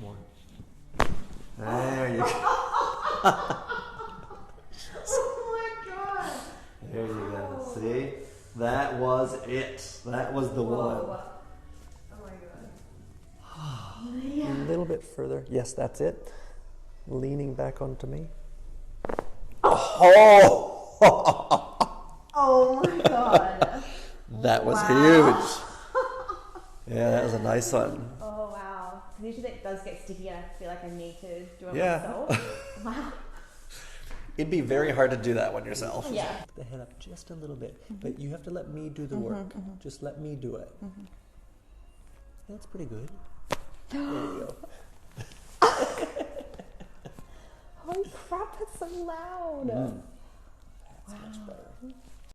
more. There you go. Oh my god. There you go. See? That was it. That was the one. Oh my god. A little bit further. Yes, that's it. Leaning back onto me. Oh! Oh my god. That was huge. Yeah, that was a nice one. Oh wow. Usually it does get sticky and I feel like I need to do it Yeah. myself. Wow. It'd be very hard to do that one yourself. Yeah. The head up just a little bit, but you have to let me do the work. Just let me do it. That's pretty good. There you go. Holy crap, that's so loud. That's much better.